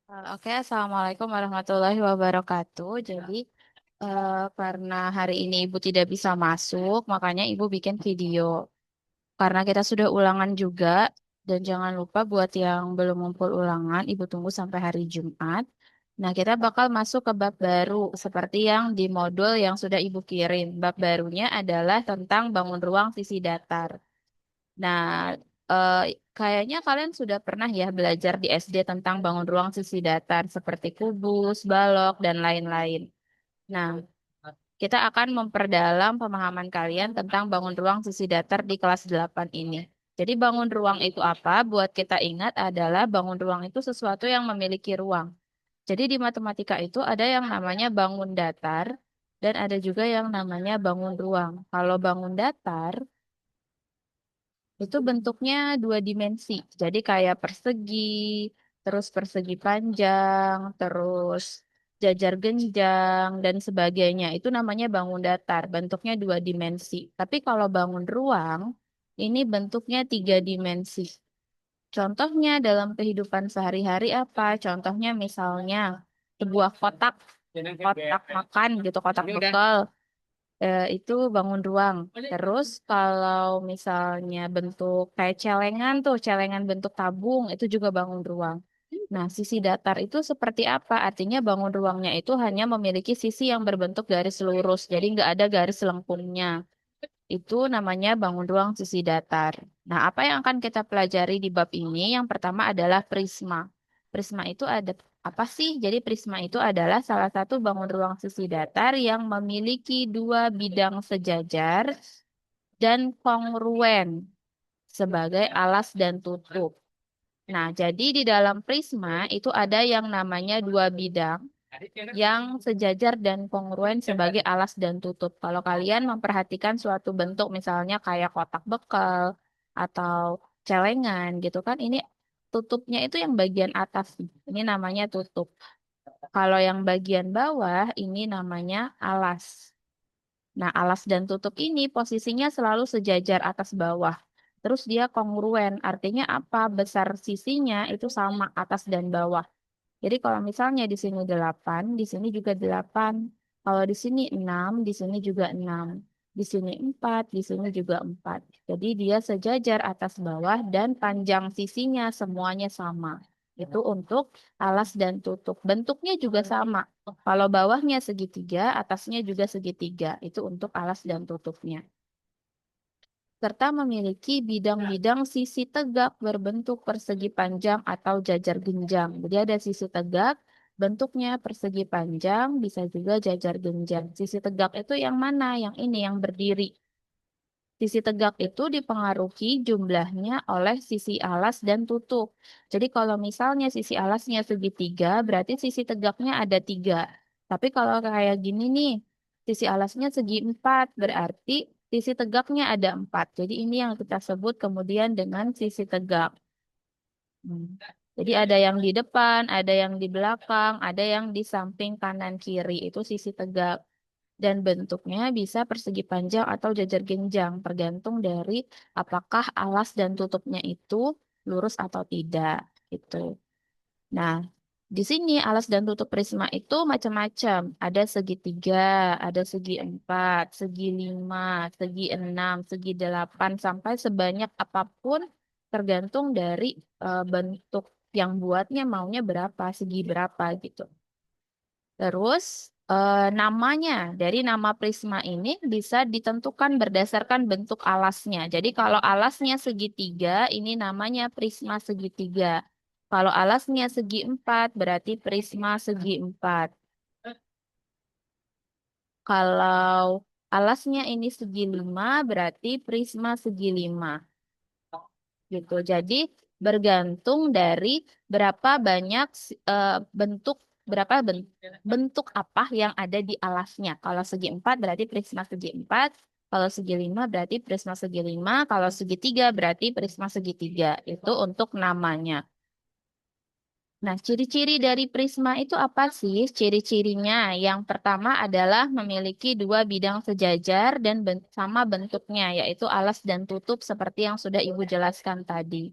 Oke, Assalamualaikum warahmatullahi wabarakatuh. Jadi, karena hari ini Ibu tidak bisa masuk, makanya Ibu bikin video. Karena kita sudah ulangan juga, dan jangan lupa buat yang belum ngumpul ulangan, Ibu tunggu sampai hari Jumat. Nah, kita bakal masuk ke bab baru, seperti yang di modul yang sudah Ibu kirim. Bab barunya adalah tentang bangun ruang sisi datar. Nah, eh, kayaknya kalian sudah pernah ya belajar di SD tentang bangun ruang sisi datar seperti kubus, balok, dan lain-lain. Nah, kita akan memperdalam pemahaman kalian tentang bangun ruang sisi datar di kelas 8 ini. Jadi bangun ruang itu apa? Buat kita ingat adalah bangun ruang itu sesuatu yang memiliki ruang. Jadi di matematika itu ada yang namanya bangun datar dan ada juga yang namanya bangun ruang. Kalau bangun datar itu bentuknya dua dimensi. Jadi kayak persegi, terus persegi panjang, terus jajar genjang, dan sebagainya. Itu namanya bangun datar, bentuknya dua dimensi. Tapi kalau bangun ruang, ini bentuknya tiga dimensi. Contohnya dalam kehidupan sehari-hari apa? Contohnya misalnya sebuah kotak, kotak makan gitu, kotak bekal itu bangun ruang. Terus kalau misalnya bentuk kayak celengan tuh, celengan bentuk tabung itu juga bangun ruang. Nah, sisi datar itu seperti apa? Artinya bangun ruangnya itu hanya memiliki sisi yang berbentuk garis lurus, jadi nggak ada garis lengkungnya. Itu namanya bangun ruang sisi datar. Nah, apa yang akan kita pelajari di bab ini? Yang pertama adalah prisma. Prisma itu ada apa sih? Jadi prisma itu adalah salah satu bangun ruang sisi datar yang memiliki dua bidang sejajar dan kongruen sebagai alas dan tutup. Nah, jadi di dalam prisma itu ada yang namanya dua bidang yang sejajar dan kongruen sebagai alas dan tutup. Kalau kalian memperhatikan suatu bentuk misalnya kayak kotak bekal atau celengan gitu kan, ini tutupnya itu yang bagian atas. Ini namanya tutup. Kalau yang bagian bawah ini namanya alas. Nah, alas dan tutup ini posisinya selalu sejajar atas bawah. Terus dia kongruen, artinya apa? Besar sisinya itu sama atas dan bawah. Jadi kalau misalnya di sini 8, di sini juga 8. Kalau di sini 6, di sini juga 6. Di sini 4, di sini juga 4. Jadi dia sejajar atas bawah dan panjang sisinya semuanya sama. Itu untuk alas dan tutup. Bentuknya juga sama. Kalau bawahnya segitiga, atasnya juga segitiga. Itu untuk alas dan tutupnya serta memiliki bidang-bidang sisi tegak berbentuk persegi panjang atau jajar genjang. Jadi ada sisi tegak, bentuknya persegi panjang, bisa juga jajar genjang. Sisi tegak itu yang mana? Yang ini, yang berdiri. Sisi tegak itu dipengaruhi jumlahnya oleh sisi alas dan tutup. Jadi kalau misalnya sisi alasnya segitiga, berarti sisi tegaknya ada tiga. Tapi kalau kayak gini nih, sisi alasnya segi empat, berarti sisi tegaknya ada empat. Jadi ini yang kita sebut kemudian dengan sisi tegak. Hmm. Jadi ada yang di depan, ada yang di belakang, ada yang di samping kanan kiri. Itu sisi tegak dan bentuknya bisa persegi panjang atau jajar genjang, tergantung dari apakah alas dan tutupnya itu lurus atau tidak. Gitu. Nah, di sini alas dan tutup prisma itu macam-macam. Ada segitiga, ada segi empat, segi lima, segi enam, segi delapan, sampai sebanyak apapun tergantung dari bentuk yang buatnya maunya berapa, segi berapa gitu. Terus namanya dari nama prisma ini bisa ditentukan berdasarkan bentuk alasnya. Jadi kalau alasnya segitiga, ini namanya prisma segitiga. Kalau alasnya segi empat, berarti prisma segi empat. Kalau alasnya ini segi lima, berarti prisma segi lima. Gitu. Jadi bergantung dari berapa banyak bentuk bentuk apa yang ada di alasnya. Kalau segi empat berarti prisma segi empat. Kalau segi lima berarti prisma segi lima. Kalau segitiga berarti prisma segitiga. Itu untuk namanya. Nah, ciri-ciri dari prisma itu apa sih? Ciri-cirinya yang pertama adalah memiliki dua bidang sejajar dan sama bentuknya, yaitu alas dan tutup seperti yang sudah Ibu jelaskan tadi.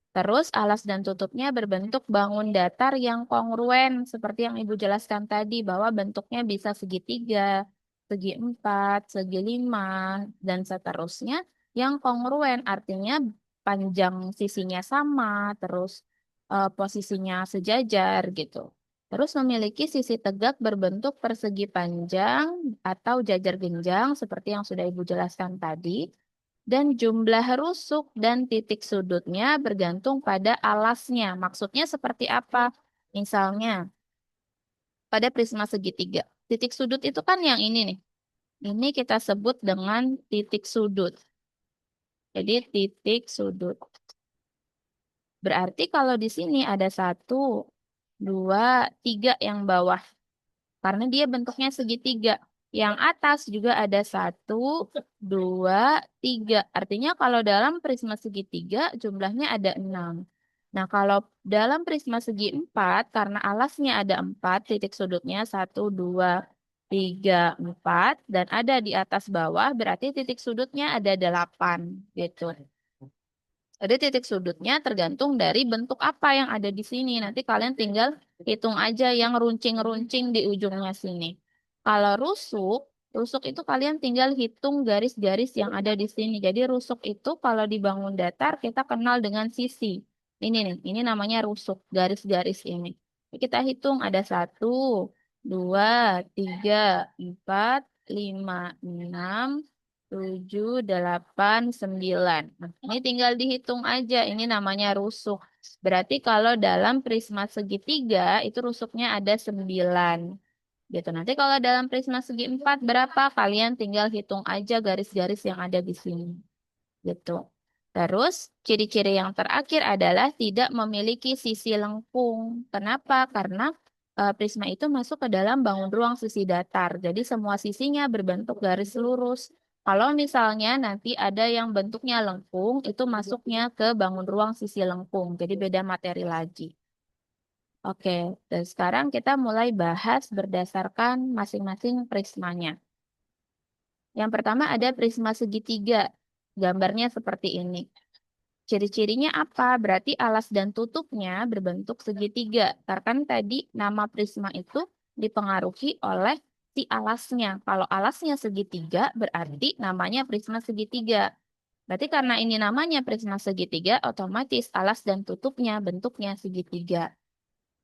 Terus alas dan tutupnya berbentuk bangun datar yang kongruen, seperti yang Ibu jelaskan tadi, bahwa bentuknya bisa segitiga, segi empat, segi lima, dan seterusnya yang kongruen, artinya panjang sisinya sama, terus posisinya sejajar gitu. Terus memiliki sisi tegak berbentuk persegi panjang atau jajar genjang, seperti yang sudah Ibu jelaskan tadi. Dan jumlah rusuk dan titik sudutnya bergantung pada alasnya. Maksudnya seperti apa? Misalnya, pada prisma segitiga. Titik sudut itu kan yang ini nih. Ini kita sebut dengan titik sudut. Jadi titik sudut. Berarti kalau di sini ada satu, dua, tiga yang bawah. Karena dia bentuknya segitiga. Yang atas juga ada satu, dua, tiga. Artinya kalau dalam prisma segitiga jumlahnya ada enam. Nah, kalau dalam prisma segi empat, karena alasnya ada empat, titik sudutnya satu, dua, tiga, empat, dan ada di atas bawah, berarti titik sudutnya ada delapan, gitu. Jadi titik sudutnya tergantung dari bentuk apa yang ada di sini. Nanti kalian tinggal hitung aja yang runcing-runcing di ujungnya sini. Kalau rusuk, rusuk itu kalian tinggal hitung garis-garis yang ada di sini. Jadi rusuk itu kalau dibangun datar kita kenal dengan sisi. Ini nih, ini namanya rusuk, garis-garis ini. Kita hitung ada satu, dua, tiga, empat, lima, enam, 7, 8, 9. Nah, ini tinggal dihitung aja. Ini namanya rusuk. Berarti kalau dalam prisma segitiga itu rusuknya ada 9. Gitu. Nanti kalau dalam prisma segi 4 berapa? Kalian tinggal hitung aja garis-garis yang ada di sini. Gitu. Terus, ciri-ciri yang terakhir adalah tidak memiliki sisi lengkung. Kenapa? Karena prisma itu masuk ke dalam bangun ruang sisi datar. Jadi semua sisinya berbentuk garis lurus. Kalau misalnya nanti ada yang bentuknya lengkung, itu masuknya ke bangun ruang sisi lengkung. Jadi beda materi lagi. Oke, dan sekarang kita mulai bahas berdasarkan masing-masing prismanya. Yang pertama ada prisma segitiga. Gambarnya seperti ini. Ciri-cirinya apa? Berarti alas dan tutupnya berbentuk segitiga. Karena kan tadi nama prisma itu dipengaruhi oleh si alasnya. Kalau alasnya segitiga, berarti namanya prisma segitiga. Berarti karena ini namanya prisma segitiga, otomatis alas dan tutupnya bentuknya segitiga.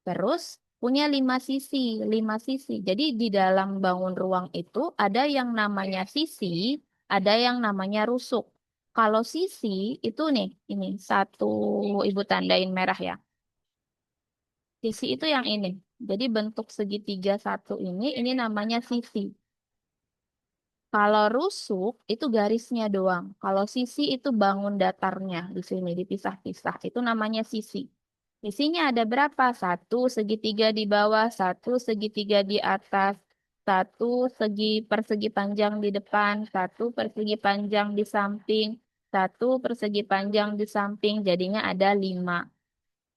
Terus punya lima sisi, lima sisi. Jadi di dalam bangun ruang itu ada yang namanya sisi, ada yang namanya rusuk. Kalau sisi itu nih, ini satu ibu tandain merah ya. Sisi itu yang ini. Jadi bentuk segitiga satu ini namanya sisi. Kalau rusuk itu garisnya doang. Kalau sisi itu bangun datarnya di sini dipisah-pisah. Itu namanya sisi. Sisinya ada berapa? Satu segitiga di bawah, satu segitiga di atas, satu persegi panjang di depan, satu persegi panjang di samping, satu persegi panjang di samping. Jadinya ada 5.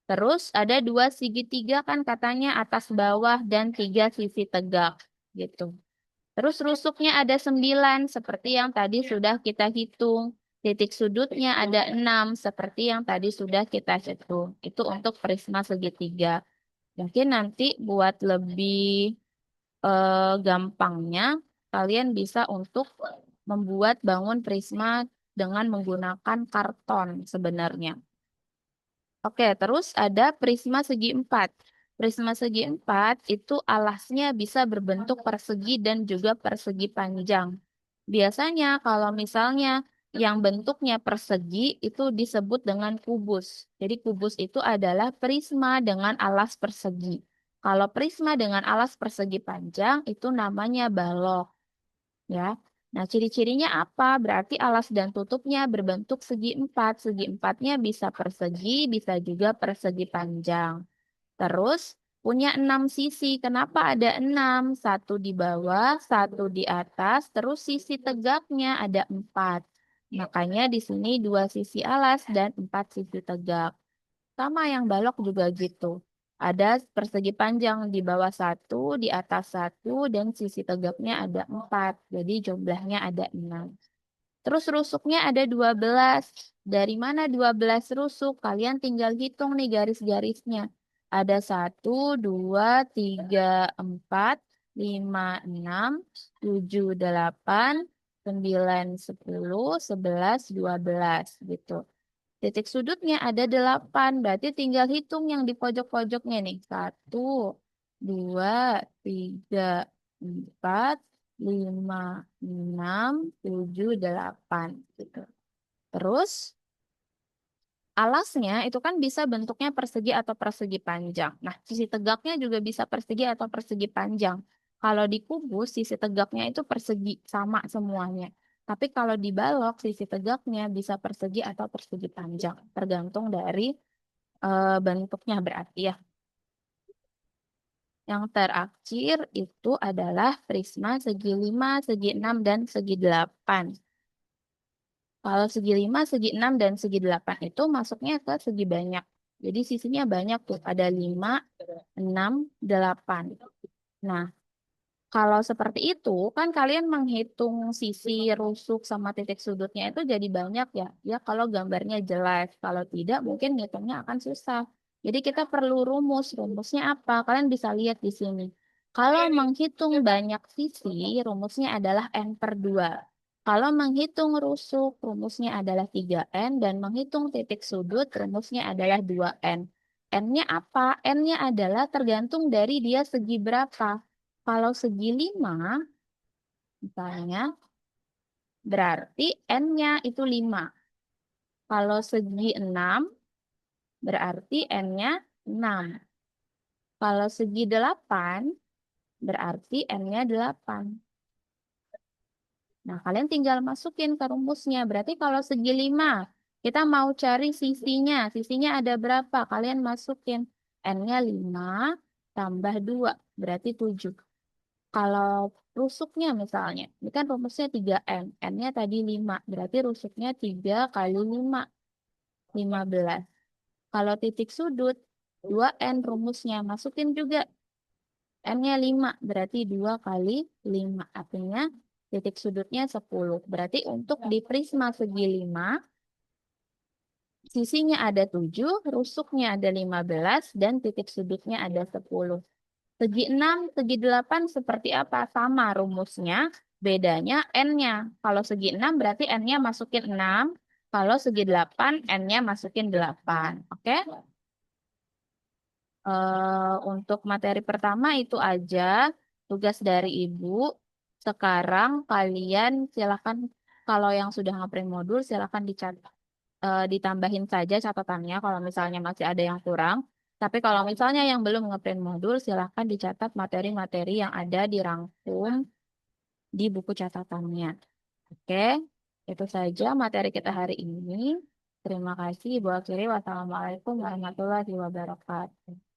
Terus ada 2 segitiga kan katanya atas bawah dan 3 sisi tegak gitu. Terus rusuknya ada 9, seperti yang tadi sudah kita hitung. Titik sudutnya ada 6, seperti yang tadi sudah kita hitung. Itu untuk prisma segitiga. Mungkin nanti buat lebih gampangnya, kalian bisa untuk membuat bangun prisma dengan menggunakan karton sebenarnya. Oke, terus ada prisma segi empat. Prisma segi empat itu alasnya bisa berbentuk persegi dan juga persegi panjang. Biasanya kalau misalnya yang bentuknya persegi itu disebut dengan kubus. Jadi kubus itu adalah prisma dengan alas persegi. Kalau prisma dengan alas persegi panjang itu namanya balok. Ya. Nah, ciri-cirinya apa? Berarti alas dan tutupnya berbentuk segi empat. Segi empatnya bisa persegi, bisa juga persegi panjang. Terus punya 6 sisi. Kenapa ada 6? Satu di bawah, satu di atas, terus sisi tegaknya ada 4. Makanya di sini 2 sisi alas dan 4 sisi tegak. Sama yang balok juga gitu. Ada persegi panjang di bawah satu, di atas satu, dan sisi tegaknya ada 4. Jadi jumlahnya ada 6. Terus rusuknya ada 12. Dari mana 12 rusuk? Kalian tinggal hitung nih garis-garisnya. Ada 1, 2, 3, 4, 5, 6, 7, 8, 9, 10, 11, 12 gitu. Titik sudutnya ada 8, berarti tinggal hitung yang di pojok-pojoknya nih. 1, 2, 3, 4, 5, 6, 7, 8 gitu. Terus alasnya itu kan bisa bentuknya persegi atau persegi panjang. Nah, sisi tegaknya juga bisa persegi atau persegi panjang. Kalau di kubus, sisi tegaknya itu persegi sama semuanya. Tapi kalau di balok, sisi tegaknya bisa persegi atau persegi panjang. Tergantung dari bentuknya berarti ya. Yang terakhir itu adalah prisma segi 5, segi 6, dan segi 8. Kalau segi 5, segi 6, dan segi 8 itu masuknya ke segi banyak. Jadi sisinya banyak tuh, ada 5, 6, 8. Nah, kalau seperti itu, kan kalian menghitung sisi rusuk sama titik sudutnya itu jadi banyak ya. Ya kalau gambarnya jelas, kalau tidak mungkin ngitungnya akan susah. Jadi kita perlu rumus. Rumusnya apa? Kalian bisa lihat di sini. Kalau menghitung banyak sisi, rumusnya adalah N per 2. Kalau menghitung rusuk, rumusnya adalah 3N. Dan menghitung titik sudut, rumusnya adalah 2N. N-nya apa? N-nya adalah tergantung dari dia segi berapa. Kalau segi 5, misalnya, berarti N-nya itu 5. Kalau segi 6, berarti N-nya 6. Kalau segi 8, berarti N-nya 8. Nah, kalian tinggal masukin ke rumusnya. Berarti kalau segi 5, kita mau cari sisinya. Sisinya ada berapa? Kalian masukin. N-nya 5 tambah 2, berarti 7. Kalau rusuknya misalnya, ini kan rumusnya 3N. N-nya tadi 5, berarti rusuknya 3 kali 5, 15. Kalau titik sudut, 2N rumusnya. Masukin juga N-nya 5, berarti 2 kali 5. Artinya titik sudutnya 10. Berarti untuk di prisma segi 5, sisinya ada 7, rusuknya ada 15, dan titik sudutnya ada 10. Segi 6, segi 8 seperti apa? Sama rumusnya, bedanya N-nya. Kalau segi 6 berarti N-nya masukin 6. Kalau segi 8, N-nya masukin 8. Oke? Untuk materi pertama itu aja tugas dari Ibu. Sekarang kalian silakan, kalau yang sudah ngeprint modul silakan dicatat, ditambahin saja catatannya kalau misalnya masih ada yang kurang. Tapi kalau misalnya yang belum ngeprint modul, silahkan dicatat materi-materi yang ada dirangkum di buku catatannya. Oke, itu saja materi kita hari ini. Terima kasih. Ibu akhiri. Wassalamualaikum warahmatullahi wabarakatuh.